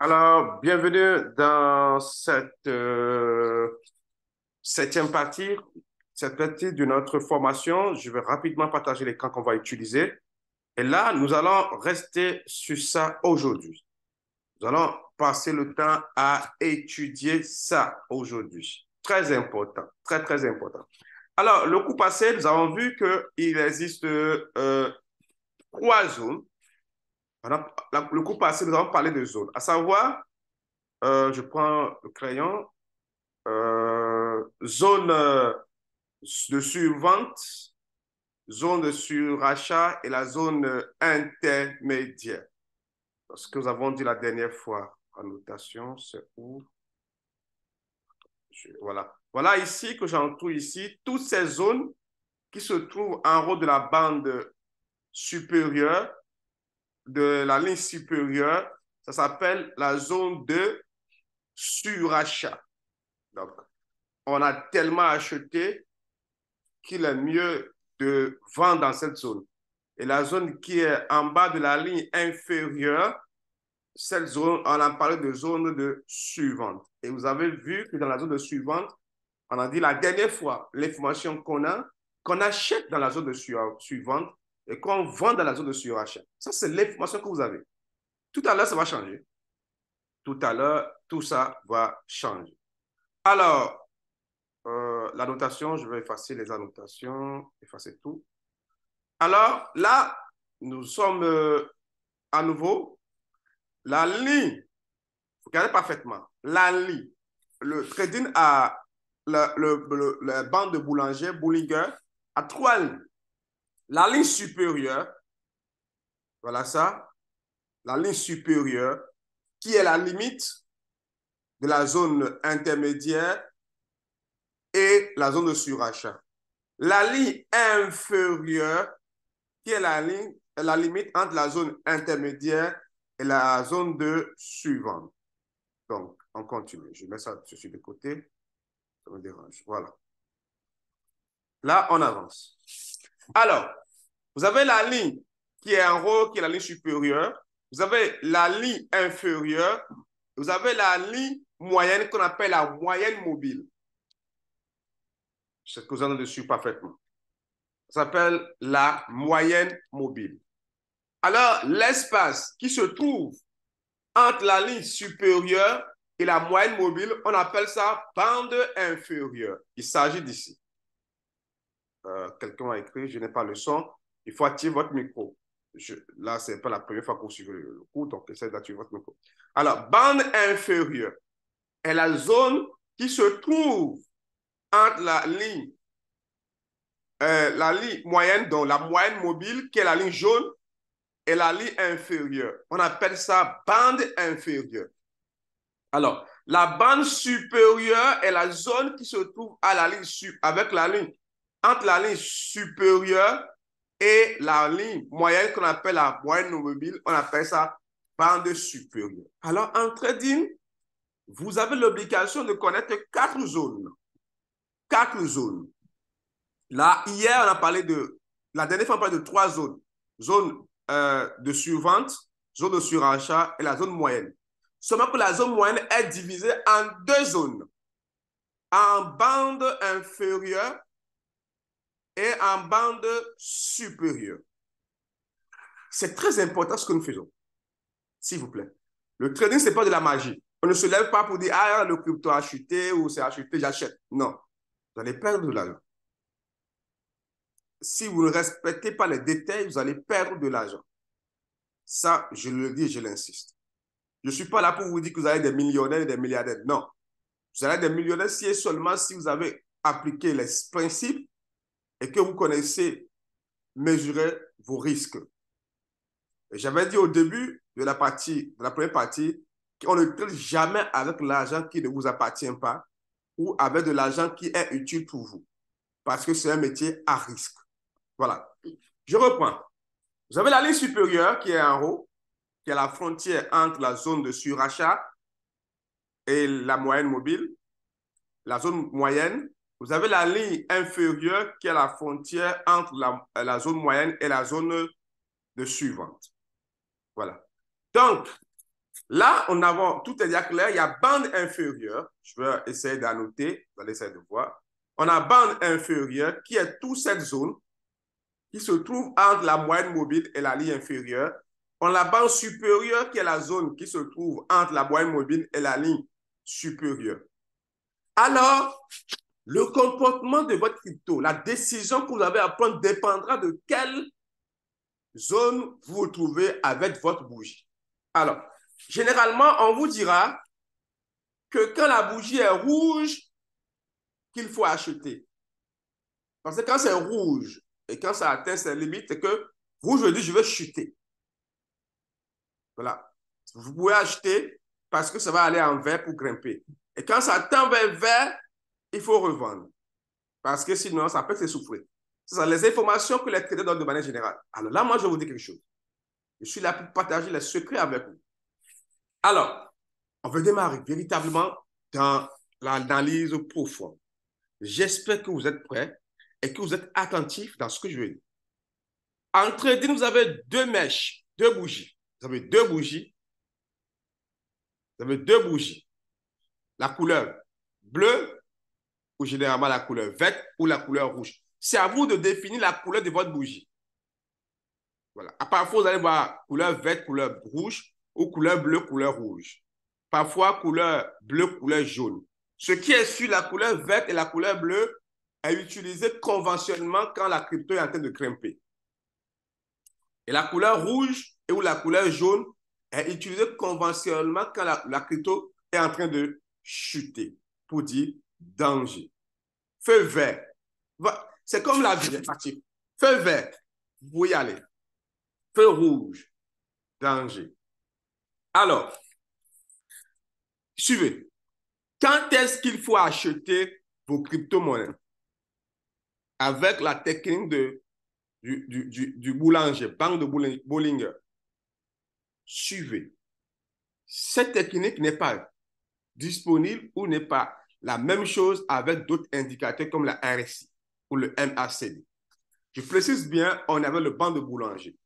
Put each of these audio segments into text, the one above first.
Alors, bienvenue dans cette septième partie, cette partie de notre formation. Je vais rapidement partager les camps qu'on va utiliser. Et là, nous allons rester sur ça aujourd'hui. Nous allons passer le temps à étudier ça aujourd'hui. Très important, très, très important. Alors, le coup passé, nous avons vu qu'il existe trois zones. Le coup passé, nous avons parlé de zones, à savoir, je prends le crayon, zone de survente, zone de surachat et la zone intermédiaire. Ce que nous avons dit la dernière fois en notation, c'est où? Voilà. Voilà ici que j'entoure ici toutes ces zones qui se trouvent en haut de la bande supérieure, de la ligne supérieure. Ça s'appelle la zone de surachat. Donc, on a tellement acheté qu'il est mieux de vendre dans cette zone. Et la zone qui est en bas de la ligne inférieure, cette zone, on a parlé de zone de suivante. Et vous avez vu que dans la zone de suivante, on a dit la dernière fois, l'information qu'on achète dans la zone de suivante et qu'on vend dans la zone de surachat. Ça, c'est l'information que vous avez. Tout à l'heure, ça va changer. Tout à l'heure, tout ça va changer. Alors, la notation, je vais effacer les annotations, effacer tout. Alors là, nous sommes à nouveau, la ligne, regardez parfaitement, la ligne, le trading à la bande de boulanger, Bollinger, à trois lignes. La ligne supérieure, voilà ça, la ligne supérieure, qui est la limite de la zone intermédiaire et la zone de surachat. La ligne inférieure, qui est la limite entre la zone intermédiaire et la zone de suivante. Donc, on continue. Je mets ça sur de côté. Ça me dérange. Voilà. Là, on avance. Alors, vous avez la ligne qui est en haut, qui est la ligne supérieure. Vous avez la ligne inférieure. Vous avez la ligne moyenne qu'on appelle la moyenne mobile. C'est ce que vous avez dessus parfaitement. Ça s'appelle la moyenne mobile. Alors, l'espace qui se trouve entre la ligne supérieure et la moyenne mobile, on appelle ça bande inférieure. Il s'agit d'ici. Quelqu'un a écrit, je n'ai pas le son, il faut activer votre micro. Là, ce n'est pas la première fois qu'on suit le cours, donc essayez d'activer votre micro. Alors, bande inférieure est la zone qui se trouve entre la ligne moyenne, donc la moyenne mobile, qui est la ligne jaune, et la ligne inférieure. On appelle ça bande inférieure. Alors, la bande supérieure est la zone qui se trouve à la ligne avec la ligne entre la ligne supérieure et la ligne moyenne qu'on appelle la moyenne mobile. On appelle ça bande supérieure. Alors, en trading, vous avez l'obligation de connaître quatre zones. Quatre zones. Là, hier, on a parlé la dernière fois, on a parlé de trois zones. Zone de survente, zone de surachat et la zone moyenne. Seulement que la zone moyenne est divisée en deux zones. En bande inférieure et en bande supérieure. C'est très important ce que nous faisons, s'il vous plaît. Le trading, ce n'est pas de la magie. On ne se lève pas pour dire, ah, le crypto a chuté ou c'est acheté, j'achète. Non. Vous allez perdre de l'argent. Si vous ne respectez pas les détails, vous allez perdre de l'argent. Ça, je le dis et je l'insiste. Je ne suis pas là pour vous dire que vous avez des millionnaires et des milliardaires. Non. Vous allez être des millionnaires si et seulement si vous avez appliqué les principes et que vous connaissez mesurer vos risques. J'avais dit au début de la première partie, qu'on ne trade jamais avec l'argent qui ne vous appartient pas ou avec de l'argent qui est utile pour vous. Parce que c'est un métier à risque. Voilà. Je reprends. Vous avez la ligne supérieure qui est en haut, qui est la frontière entre la zone de surachat et la moyenne mobile. La zone moyenne. Vous avez la ligne inférieure qui est la frontière entre la zone moyenne et la zone de suivante. Voilà. Donc, Là, tout est déjà clair. Il y a bande inférieure. Je vais essayer d'annoter. Vous allez essayer de voir. On a bande inférieure qui est toute cette zone qui se trouve entre la moyenne mobile et la ligne inférieure. On a la bande supérieure qui est la zone qui se trouve entre la moyenne mobile et la ligne supérieure. Alors, le comportement de votre crypto, la décision que vous avez à prendre dépendra de quelle zone vous vous trouvez avec votre bougie. Alors, généralement, on vous dira que quand la bougie est rouge, qu'il faut acheter. Parce que quand c'est rouge et quand ça atteint ses limites, c'est que rouge veut dire je vais chuter. Voilà. Vous pouvez acheter parce que ça va aller en vert pour grimper. Et quand ça tend vers vert, il faut revendre. Parce que sinon, ça peut s'essouffler. Ce sont les informations que les traders donnent de manière générale. Alors là, moi, je vais vous dire quelque chose. Je suis là pour partager les secrets avec vous. Alors, on va démarrer véritablement dans l'analyse profonde. J'espère que vous êtes prêts et que vous êtes attentifs dans ce que je veux dire. En trading, vous avez deux mèches, deux bougies. Vous avez deux bougies. Vous avez deux bougies. La couleur bleue ou généralement la couleur verte ou la couleur rouge. C'est à vous de définir la couleur de votre bougie. Voilà. Parfois, vous allez voir couleur verte, couleur rouge ou couleur bleue, couleur rouge. Parfois, couleur bleue, couleur jaune. Ce qui est sur la couleur verte et la couleur bleue est utilisé conventionnellement quand la crypto est en train de grimper. Et la couleur rouge et ou la couleur jaune est utilisée conventionnellement quand la crypto est en train de chuter, pour dire danger. Feu vert. C'est comme la vie, pratique. Feu vert, vous pouvez y aller. Feu rouge, danger. Alors, suivez. Quand est-ce qu'il faut acheter vos crypto-monnaies? Avec la technique du boulanger, banque de Bollinger. Suivez. Cette technique n'est pas disponible ou n'est pas la même chose avec d'autres indicateurs comme la RSI ou le MACD. Je précise bien, on avait le banc de boulanger.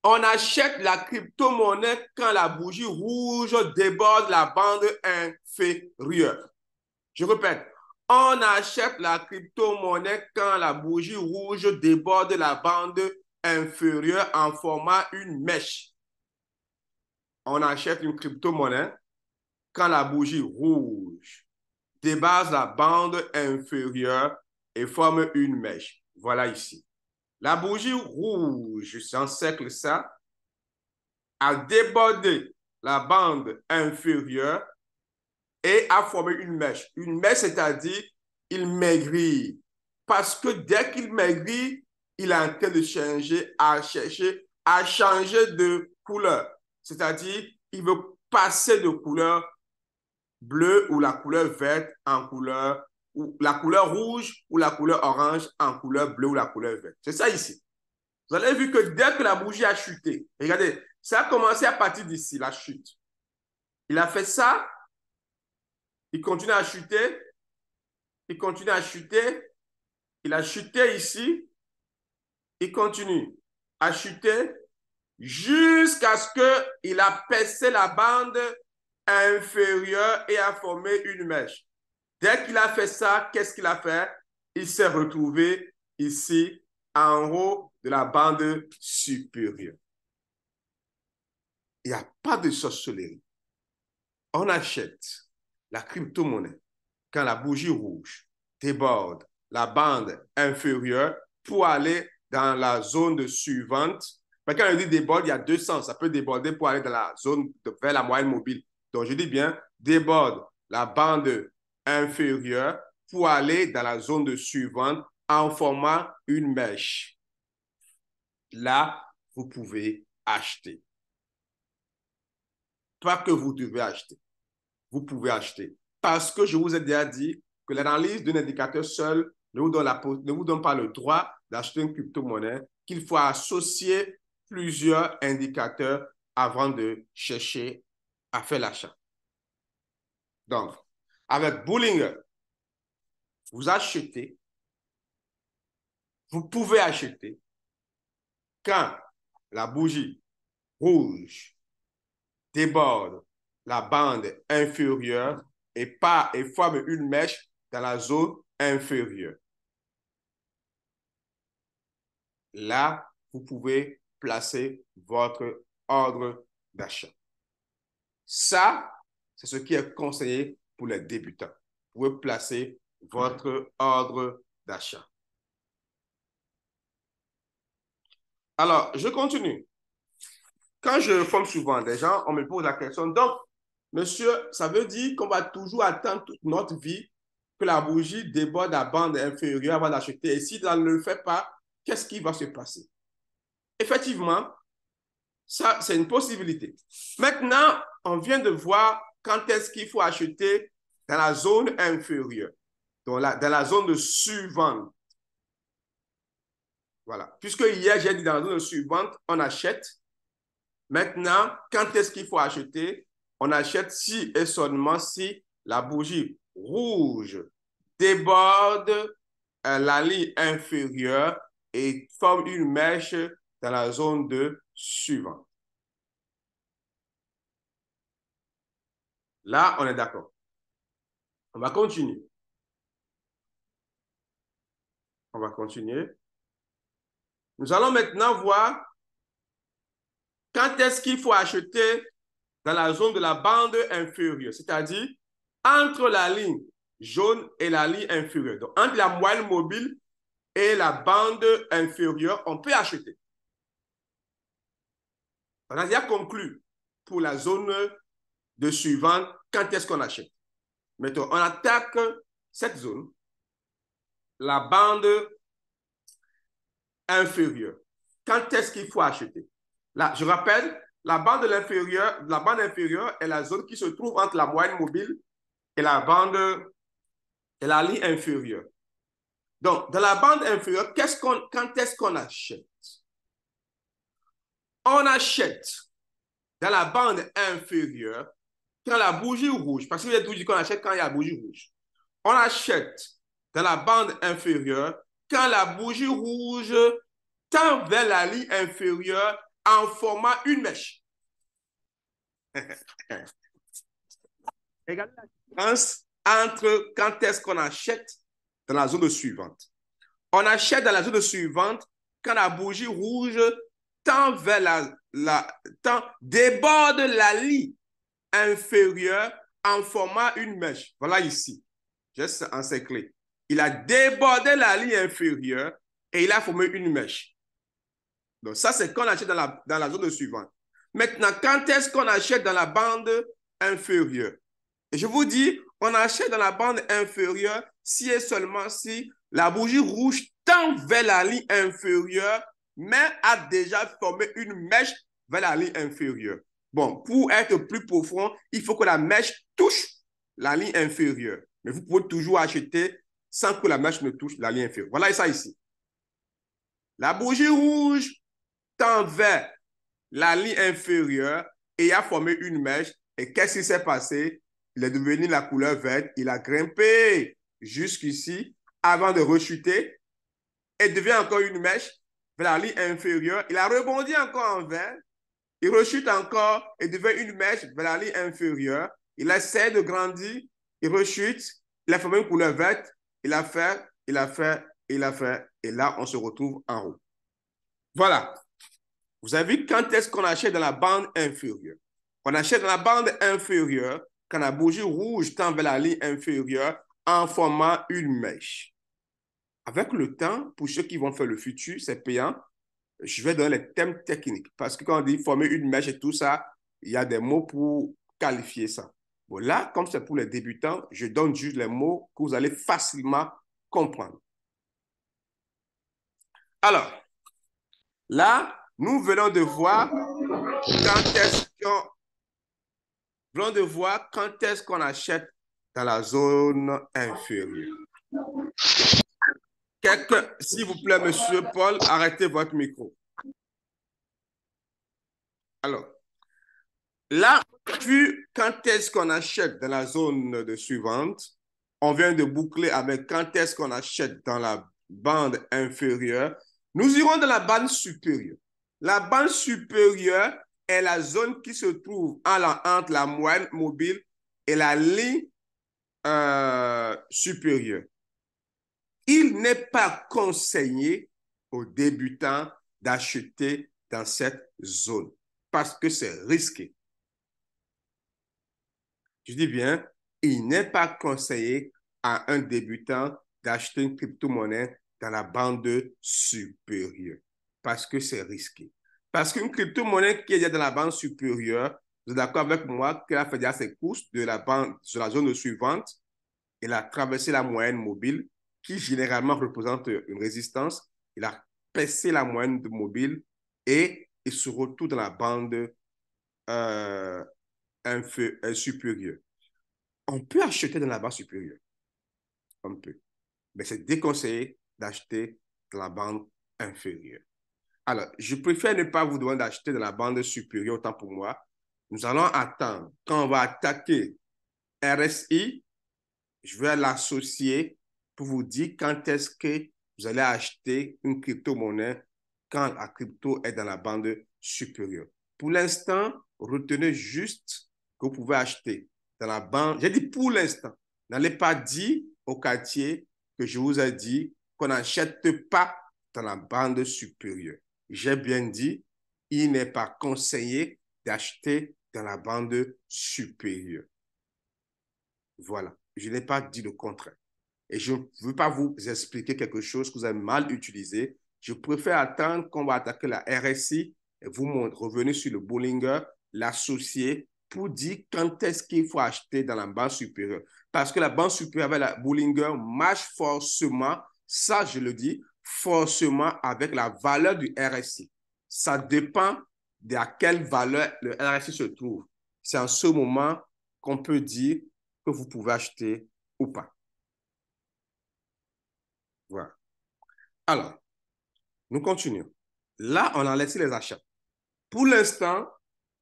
On achète la crypto-monnaie quand la bougie rouge déborde la bande inférieure. Je répète, on achète la crypto-monnaie quand la bougie rouge déborde la bande inférieure en formant une mèche. On achète une crypto-monnaie quand la bougie rouge déborde la bande inférieure et forme une mèche. Voilà ici. La bougie rouge, j'encercle ça, a débordé la bande inférieure et a formé une mèche. Une mèche, c'est-à-dire, il maigrit. Parce que dès qu'il maigrit, il est en train de chercher à changer de couleur. C'est-à-dire, il veut passer de couleur bleue ou la couleur verte en couleur, ou la couleur rouge ou la couleur orange en couleur bleue ou la couleur verte. C'est ça ici. Vous avez vu que dès que la bougie a chuté, regardez, ça a commencé à partir d'ici, la chute. Il a fait ça, il continue à chuter, il continue à chuter, il a chuté ici, il continue à chuter jusqu'à ce qu'il a percé la bande inférieure et a formé une mèche. Dès qu'il a fait ça, qu'est-ce qu'il a fait? Il s'est retrouvé ici, en haut de la bande supérieure. Il n'y a pas de sorcellerie. On achète la crypto-monnaie quand la bougie rouge déborde la bande inférieure pour aller dans la zone suivante. Mais quand on dit déborde, il y a deux sens. Ça peut déborder pour aller dans la zone vers la moyenne mobile. Donc, je dis bien, déborde la bande inférieure pour aller dans la zone suivante en formant une mèche. Là, vous pouvez acheter. Pas que vous devez acheter. Vous pouvez acheter. Parce que je vous ai déjà dit que l'analyse d'un indicateur seul ne vous donne pas le droit d'acheter une crypto-monnaie, qu'il faut associer plusieurs indicateurs avant de chercher à faire l'achat. Donc, avec Bollinger, vous achetez, vous pouvez acheter quand la bougie rouge déborde la bande inférieure et forme une mèche dans la zone inférieure. Là, vous pouvez placer votre ordre d'achat. Ça, c'est ce qui est conseillé pour les débutants. Vous pouvez placer votre ordre d'achat. Alors, je continue. Quand je forme souvent des gens, on me pose la question, donc, monsieur, ça veut dire qu'on va toujours attendre toute notre vie que la bougie déborde la bande inférieure avant d'acheter. Et si ça ne le fait pas, qu'est-ce qui va se passer? Effectivement, ça, c'est une possibilité. Maintenant, on vient de voir quand est-ce qu'il faut acheter dans la zone inférieure, dans la zone de suivante. Voilà. Puisque hier, j'ai dit dans la zone suivante, on achète. Maintenant, quand est-ce qu'il faut acheter? On achète si et seulement si la bougie rouge déborde la ligne inférieure et forme une mèche dans la zone de suivante. Là, on est d'accord. On va continuer. On va continuer. Nous allons maintenant voir quand est-ce qu'il faut acheter dans la zone de la bande inférieure, c'est-à-dire entre la ligne jaune et la ligne inférieure. Donc, entre la moyenne mobile et la bande inférieure, on peut acheter. On a déjà conclu pour la zone de suivante, quand est-ce qu'on achète. Maintenant, on attaque cette zone, la bande inférieure. Quand est-ce qu'il faut acheter? Là, je rappelle, la bande inférieure est la zone qui se trouve entre la moyenne mobile et la ligne inférieure. Donc, dans la bande inférieure, quand est-ce qu'on achète? On achète dans la bande inférieure quand la bougie rouge, parce qu'il y a toujours dit qu'on achète quand il y a la bougie rouge. On achète dans la bande inférieure quand la bougie rouge tend vers la ligne inférieure en formant une mèche. Regardez la différence entre quand est-ce qu'on achète dans la zone suivante. On achète dans la zone suivante quand la bougie rouge tend vers déborde la ligne inférieure en formant une mèche. Voilà ici. Juste encerclé. Il a débordé la ligne inférieure et il a formé une mèche. Donc, ça, c'est quand on achète dans la zone suivante. Maintenant, quand est-ce qu'on achète dans la bande inférieure? Et je vous dis, on achète dans la bande inférieure si et seulement si la bougie rouge tend vers la ligne inférieure, mais a déjà formé une mèche vers la ligne inférieure. Bon, pour être plus profond, il faut que la mèche touche la ligne inférieure. Mais vous pouvez toujours acheter sans que la mèche ne touche la ligne inférieure. Voilà ça ici. La bougie rouge tend vers la ligne inférieure et a formé une mèche. Et qu'est-ce qui s'est passé? Il est devenu la couleur verte. Il a grimpé jusqu'ici avant de rechuter et devient encore une mèche vers la ligne inférieure. Il a rebondi encore en vert. Il rechute encore et devient une mèche vers la ligne inférieure. Il essaie de grandir. Il rechute. Il a formé une couleur verte. Il a fait. Et là, on se retrouve en haut. Voilà. Vous avez vu quand est-ce qu'on achète dans la bande inférieure? On achète dans la bande inférieure quand la bougie rouge tend vers la ligne inférieure en formant une mèche. Avec le temps, pour ceux qui vont faire le futur, c'est payant. Je vais donner les thèmes techniques parce que quand on dit former une mèche et tout ça, il y a des mots pour qualifier ça. Bon, là, comme c'est pour les débutants, je donne juste les mots que vous allez facilement comprendre. Alors, là, nous venons de voir quand est-ce qu'on achète dans la zone inférieure. S'il vous plaît, monsieur Paul, arrêtez votre micro. Alors, là, vu quand est-ce qu'on achète dans la zone de suivante, on vient de boucler avec quand est-ce qu'on achète dans la bande inférieure. Nous irons dans la bande supérieure. La bande supérieure est la zone qui se trouve entre la moyenne mobile et la ligne supérieure. Il n'est pas conseillé aux débutants d'acheter dans cette zone parce que c'est risqué. Je dis bien, il n'est pas conseillé à un débutant d'acheter une crypto-monnaie dans la bande supérieure parce que c'est risqué. Parce qu'une crypto-monnaie qui est dans la bande supérieure, vous êtes d'accord avec moi qu'elle a fait déjà ses courses de la bande sur la zone suivante, elle a traversé la moyenne mobile qui généralement représente une résistance, il a percé la moyenne mobile et il se retrouve dans la bande supérieure. On peut acheter dans la bande supérieure, on peut, mais c'est déconseillé d'acheter dans la bande inférieure. Alors, je préfère ne pas vous demander d'acheter dans la bande supérieure, autant pour moi. Nous allons attendre. Quand on va attaquer RSI, je vais l'associer pour vous dire quand est-ce que vous allez acheter une crypto-monnaie quand la crypto est dans la bande supérieure. Pour l'instant, retenez juste que vous pouvez acheter dans la bande. J'ai dit pour l'instant. N'allez pas dire au quartier que je vous ai dit qu'on n'achète pas dans la bande supérieure. J'ai bien dit, il n'est pas conseillé d'acheter dans la bande supérieure. Voilà. Je n'ai pas dit le contraire. Et je ne veux pas vous expliquer quelque chose que vous avez mal utilisé. Je préfère attendre qu'on va attaquer la RSI et vous revenez sur le Bollinger, l'associer pour dire quand est-ce qu'il faut acheter dans la bande supérieure. Parce que la bande supérieure avec la Bollinger marche forcément, ça je le dis, forcément avec la valeur du RSI. Ça dépend de à quelle valeur le RSI se trouve. C'est en ce moment qu'on peut dire que vous pouvez acheter ou pas. Voilà. Alors, nous continuons. Là, on a laissé les achats. Pour l'instant,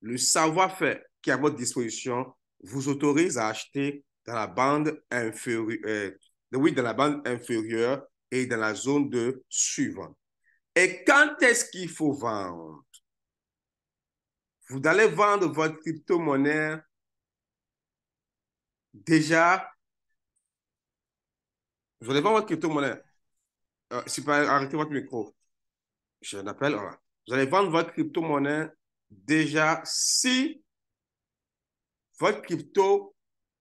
le savoir-faire qui est à votre disposition vous autorise à acheter dans la bande inférieure, oui, dans la bande inférieure et dans la zone de suivante. Et quand est-ce qu'il faut vendre? Vous allez vendre votre crypto-monnaie déjà. Vous allez vendre votre crypto-monnaie. Arrêtez votre micro. Je l'appelle. Voilà. Vous allez vendre votre crypto-monnaie déjà si votre crypto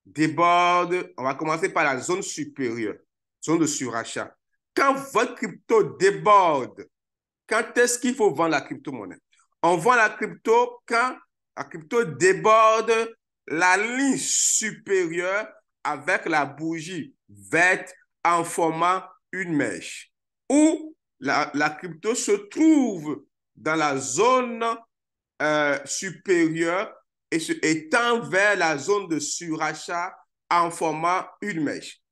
déborde. On va commencer par la zone supérieure, zone de surachat. Quand votre crypto déborde, quand est-ce qu'il faut vendre la crypto-monnaie? On vend la crypto quand la crypto déborde la ligne supérieure avec la bougie verte en formant une mèche. Ou la crypto se trouve dans la zone supérieure et se étend vers la zone de surachat en formant une mèche.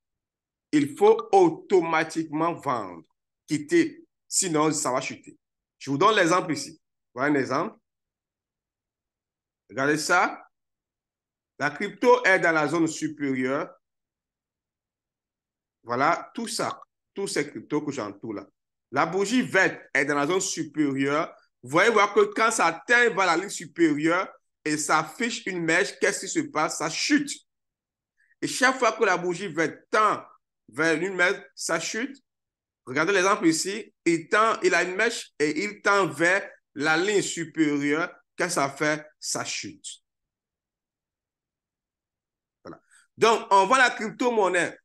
Il faut automatiquement vendre, quitter, sinon ça va chuter. Je vous donne l'exemple ici. Voilà un exemple. Regardez ça. La crypto est dans la zone supérieure. Voilà tout ça, tous ces cryptos que j'entoure là. La bougie verte est dans la zone supérieure. Vous voyez voir que quand ça atteint vers la ligne supérieure et ça affiche une mèche, qu'est-ce qui se passe? Ça chute. Et chaque fois que la bougie verte tend vers une mèche, ça chute. Regardez l'exemple ici. Il a une mèche et il tend vers la ligne supérieure. Qu'est-ce que ça fait? Ça chute. Voilà. Donc, on voit la crypto-monnaie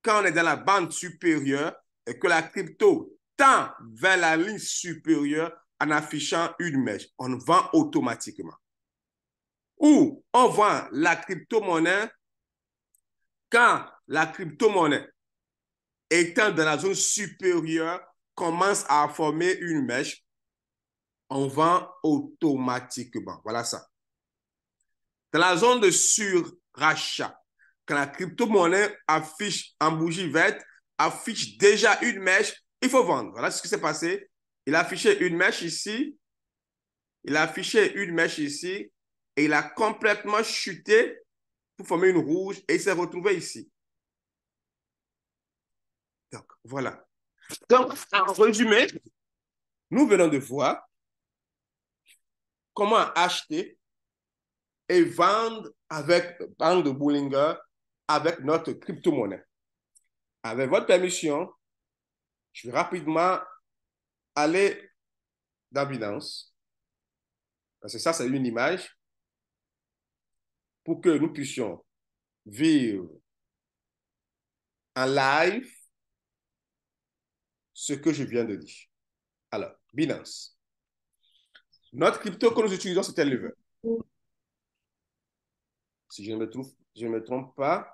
quand on est dans la bande supérieure et que la crypto tend vers la ligne supérieure en affichant une mèche. On vend automatiquement. Ou on vend la crypto-monnaie quand la crypto-monnaie étant dans la zone supérieure commence à former une mèche. On vend automatiquement. Voilà ça. Dans la zone de surrachat, quand la crypto-monnaie affiche en bougie verte, affiche déjà une mèche, il faut vendre. Voilà ce qui s'est passé. Il a affiché une mèche ici. Il a affiché une mèche ici. Et il a complètement chuté pour former une rouge et il s'est retrouvé ici. Donc, voilà. Donc, en résumé, nous venons de voir comment acheter et vendre avec banque de Bollinger avec notre crypto-monnaie. Avec votre permission, je vais rapidement aller dans Binance. Parce que ça, c'est une image pour que nous puissions vivre en live ce que je viens de dire. Alors, Binance. Notre crypto que nous utilisons, c'est Lever. Si je ne me trompe pas,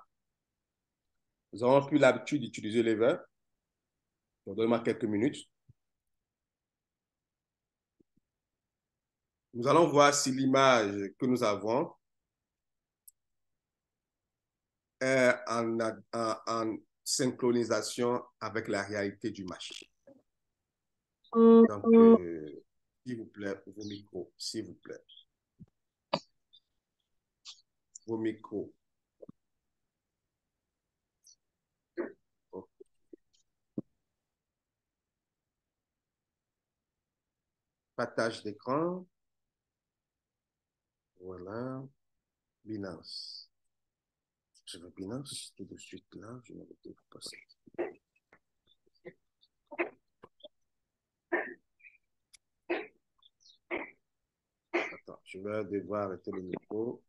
nous avons plus l'habitude d'utiliser Lever. Donnez-moi quelques minutes. Nous allons voir si l'image que nous avons est en synchronisation avec la réalité du marché. Donc, s'il vous plaît, vos micros, s'il vous plaît. Vos micros. Okay. Partage d'écran. Voilà. Binance. Je veux Binance tout de suite là. Je vais vous passer. Attends, je vais devoir arrêter le micro.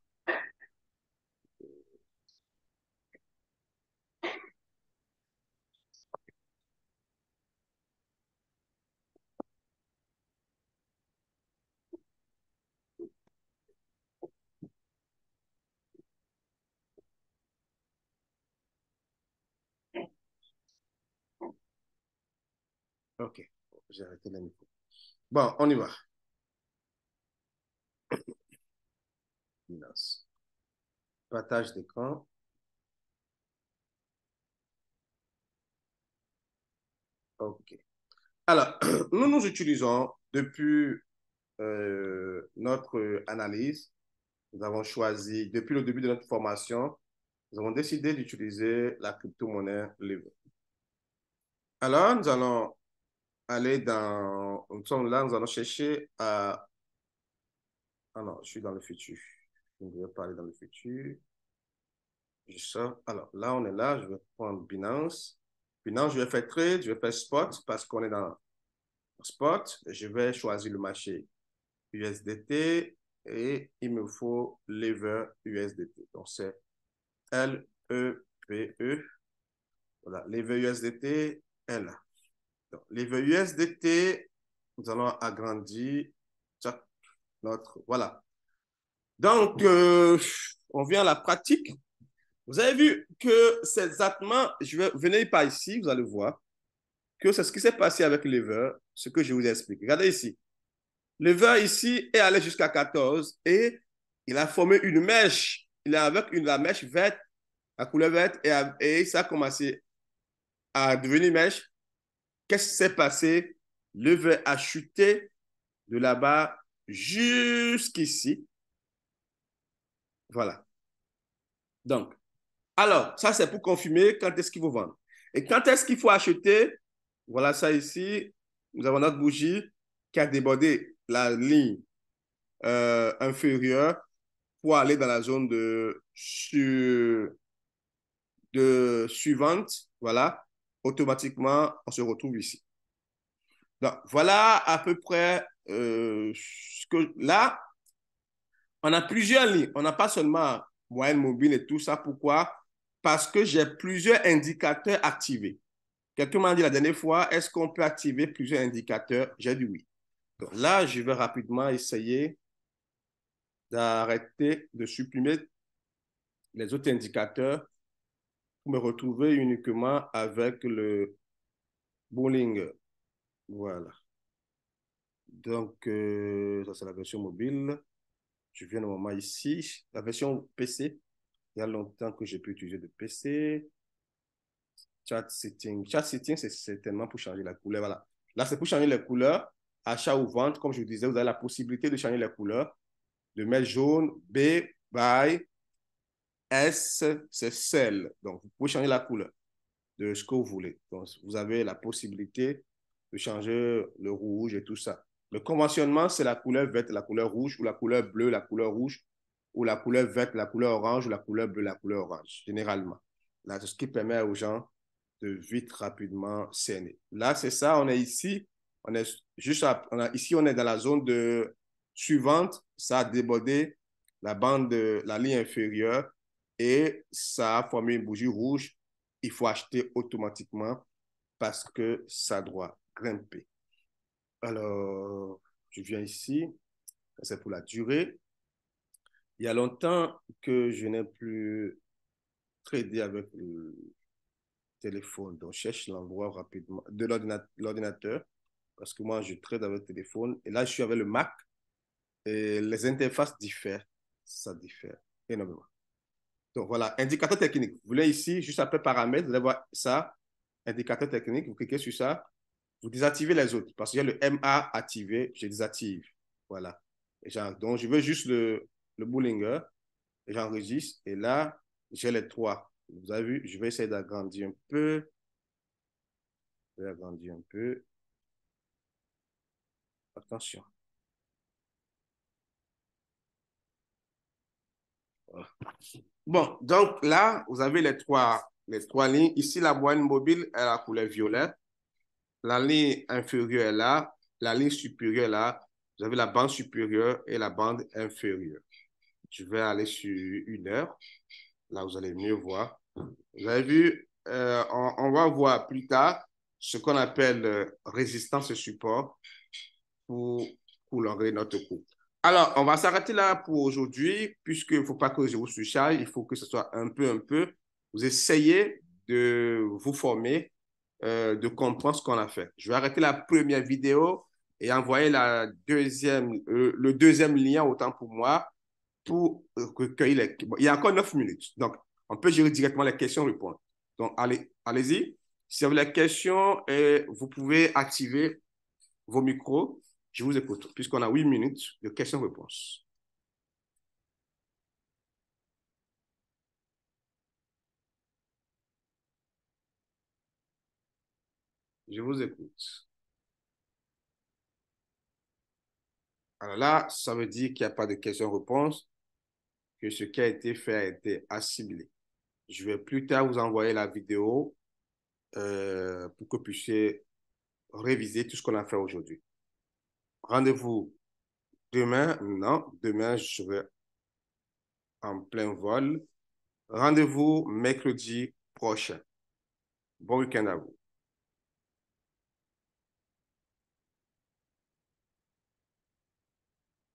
OK. J'ai arrêté le micro. Bon, on y va. Binance. Partage d'écran. OK. Alors, nous utilisons depuis notre analyse, nous avons choisi, depuis le début de notre formation, nous avons décidé d'utiliser la crypto-monnaie Lever. Alors, nous allons aller dans, nous sommes là, nous allons chercher à, ah non, je suis dans le futur. Je ne devrais pas aller dans le futur. Je sors. Alors, là, on est là, je vais prendre Binance. Binance, je vais faire trade, je vais faire spot parce qu'on est dans spot. Je vais choisir le marché USDT et il me faut Lever USDT. Donc, c'est L-E-V-E. Voilà, Lever USDT est là. Donc, Lever USDT, nous allons agrandir notre. Voilà. Donc, on vient à la pratique. Vous avez vu que c'est exactement, venez par ici, vous allez voir que c'est ce qui s'est passé avec Lever, ce que je vous explique. Regardez ici. Lever ici est allé jusqu'à 14 et il a formé une mèche. Il est avec la mèche verte, la couleur verte, et ça a commencé à devenir mèche. Qu'est-ce qui s'est passé? Lever a chuté de là-bas jusqu'ici. Voilà. Donc, alors, ça c'est pour confirmer quand est-ce qu'il faut vendre. Et quand est-ce qu'il faut acheter? Voilà ça ici. Nous avons notre bougie qui a débordé la ligne inférieure pour aller dans la zone de suivante. Voilà. Automatiquement, on se retrouve ici. Donc, voilà à peu près ce que là, on a plusieurs lignes. On n'a pas seulement moyenne mobile et tout ça. Pourquoi? Parce que j'ai plusieurs indicateurs activés. Quelqu'un m'a dit la dernière fois, est-ce qu'on peut activer plusieurs indicateurs? J'ai dit oui. Donc là, je vais rapidement essayer d'arrêter, de supprimer les autres indicateurs pour me retrouver uniquement avec le Bollinger. Voilà. Donc, ça c'est la version mobile. Je viens normalement ici. La version PC, il y a longtemps que j'ai pu utiliser de PC. Chat setting. Chat setting, c'est certainement pour changer la couleur. Voilà. Là, c'est pour changer les couleurs. Achat ou vente, comme je vous disais, vous avez la possibilité de changer les couleurs. De mettre jaune, B, buy, S, c'est sell. Donc, vous pouvez changer la couleur de ce que vous voulez. Donc, vous avez la possibilité de changer le rouge et tout ça. Le conventionnement, c'est la couleur verte, la couleur rouge, ou la couleur bleue, la couleur rouge, ou la couleur verte, la couleur orange, ou la couleur bleue, la couleur orange, généralement. Là, c'est ce qui permet aux gens de vite, rapidement cerner. Là, c'est ça, on est ici, on est juste ici, on est dans la zone de suivante, ça a débordé la bande de la ligne inférieure et ça a formé une bougie rouge. Il faut acheter automatiquement parce que ça doit grimper. Alors, je viens ici, c'est pour la durée. Il y a longtemps que je n'ai plus tradé avec le téléphone, donc je cherche l'endroit rapidement de l'ordinateur parce que moi, je trade avec le téléphone et là, je suis avec le Mac et les interfaces diffèrent, ça diffère énormément. Donc voilà, indicateur technique. Vous voulez ici, juste après paramètres, vous allez voir ça, indicateur technique, vous cliquez sur ça, vous désactivez les autres parce qu'il y a le MA activé, je désactive. Voilà. Donc, je veux juste le Bollinger et j'enregistre. Et là, j'ai les trois. Vous avez vu, je vais essayer d'agrandir un peu. Je vais agrandir un peu. Attention. Voilà. Bon, donc là, vous avez les trois lignes. Ici, la moyenne mobile est la couleur violet. La ligne inférieure est là. La ligne supérieure est là. Vous avez la bande supérieure et la bande inférieure. Je vais aller sur 1 heure. Là, vous allez mieux voir. Vous avez vu, on va voir plus tard ce qu'on appelle résistance et support pour coulorer notre cours. Alors, on va s'arrêter là pour aujourd'hui, puisqu'il ne faut pas que je vous surcharge, il faut que ce soit un peu. Vous essayez de vous former, de comprendre ce qu'on a fait. Je vais arrêter la première vidéo et envoyer le deuxième lien, autant pour moi, pour recueillir les... Bon, il y a encore 9 minutes. Donc, on peut gérer directement les questions-réponses. Donc, allez-y. Si vous avez des questions, vous pouvez activer vos micros. Je vous écoute, puisqu'on a 8 minutes de questions-réponses. Je vous écoute. Alors là, ça veut dire qu'il n'y a pas de questions-réponses, que ce qui a été fait a été assimilé. Je vais plus tard vous envoyer la vidéo pour que vous puissiez réviser tout ce qu'on a fait aujourd'hui. Rendez-vous demain. Non, demain, je serai en plein vol. Rendez-vous mercredi prochain. Bon week-end à vous.